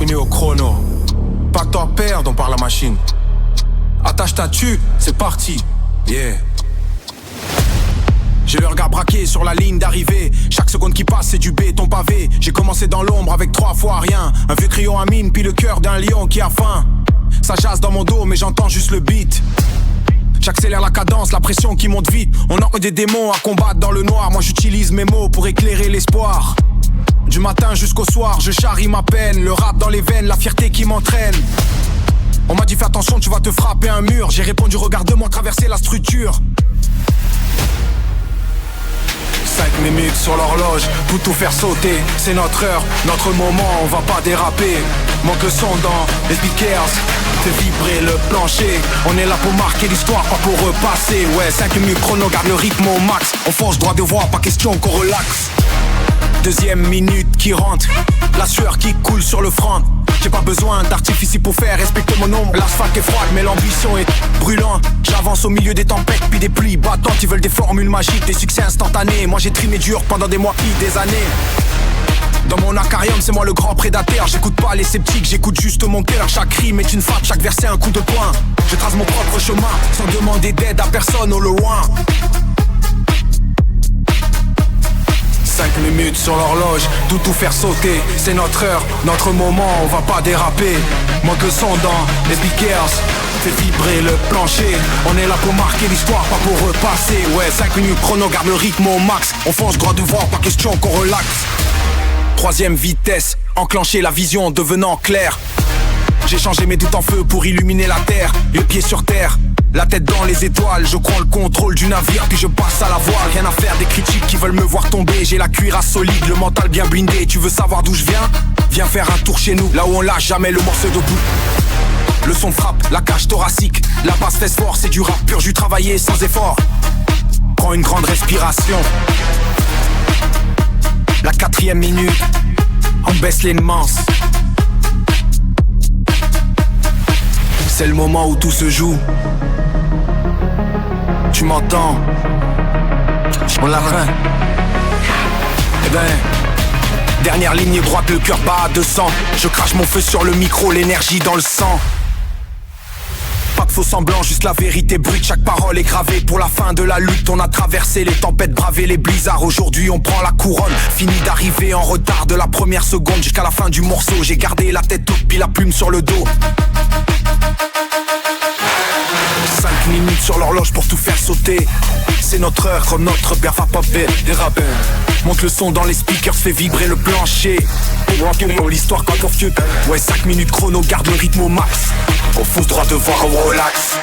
minutes au chrono. Pas que toi perdre, on part la machine. Attache ta tuque, c'est parti. Yeah. J'ai le regard braqué sur la ligne d'arrivée. Chaque seconde qui passe c'est du béton pavé. J'ai commencé dans l'ombre avec 3 fois rien. Un vieux crayon à mine puis le cœur d'un lion qui a faim. Ça jase dans mon dos mais j'entends juste le beat. J'accélère la cadence, la pression qui monte vite. On a des démons à combattre dans le noir. Moi j'utilise mes mots pour éclairer l'espoir. Du matin jusqu'au soir, je charrie ma peine. Le rap dans les veines, la fierté qui m'entraîne. On m'a dit fais attention, tu vas te frapper un mur. J'ai répondu regarde-moi traverser la structure. 5 minutes sur l'horloge, tout faire sauter. C'est notre heure, notre moment, on va pas déraper. Manque le son dans les speakers, fait vibrer le plancher. On est là pour marquer l'histoire, pas pour repasser. Ouais, 5 minutes chrono, garde le rythme au max. On fonce droit devant, pas question qu'on relaxe. Deuxième minute qui rentre, la sueur qui coule sur le front. J'ai pas besoin d'artifice pour faire respecter mon ombre. L'asphalte est froide mais l'ambition est brûlante. J'avance au milieu des tempêtes puis des pluies battantes. Ils veulent des formules magiques, des succès instantanés. Moi j'ai trimé dur pendant des mois puis des années. Dans mon aquarium c'est moi le grand prédateur. J'écoute pas les sceptiques, j'écoute juste mon cœur. Chaque rime est une frappe, chaque verset un coup de poing. Je trace mon propre chemin sans demander d'aide à personne au loin. 5 minutes sur l'horloge, tout faire sauter. C'est notre heure, notre moment, on va pas déraper. Manque le son dans les speakers, fait vibrer le plancher. On est là pour marquer l'histoire, pas pour repasser. Ouais, 5 minutes chrono, garde le rythme au max. On fonce droit devant, pas question qu'on relaxe. Troisième vitesse, enclencher la vision devenant claire. J'ai changé mes doutes en feu pour illuminer la terre. Le pied sur terre, la tête dans les étoiles. Je prends le contrôle du navire puis je passe à la voile. Rien à faire des critiques qui veulent me voir tomber. J'ai la cuirasse solide, le mental bien blindé. Tu veux savoir d'où je viens? Viens faire un tour chez nous, là où on lâche jamais le morceau de bout. Le son frappe, la cage thoracique. La basse fesse fort, c'est du rap pur jus travaillé sans effort. Prends une grande respiration. La 4e minute, on baisse les manches. C'est le moment où tout se joue. Tu m'entends? On l'a faim. Eh ben, dernière ligne droite, le cœur bat à 200. Je crache mon feu sur le micro, l'énergie dans le sang. Pas de faux semblants, juste la vérité brute. Chaque parole est gravée pour la fin de la lutte. On a traversé les tempêtes, bravé les blizzards. Aujourd'hui on prend la couronne. Fini d'arriver en retard de la première seconde jusqu'à la fin du morceau. J'ai gardé la tête haute puis la plume sur le dos. 5 minutes sur l'horloge pour tout faire sauter. C'est notre heure, comme notre père va popper des rappeurs. Monte le son dans les speakers, fait vibrer le plancher. Pour l'histoire quand on fieux. Ouais, 5 minutes chrono, garde le rythme au max. On fonce droit devant, on relaxe.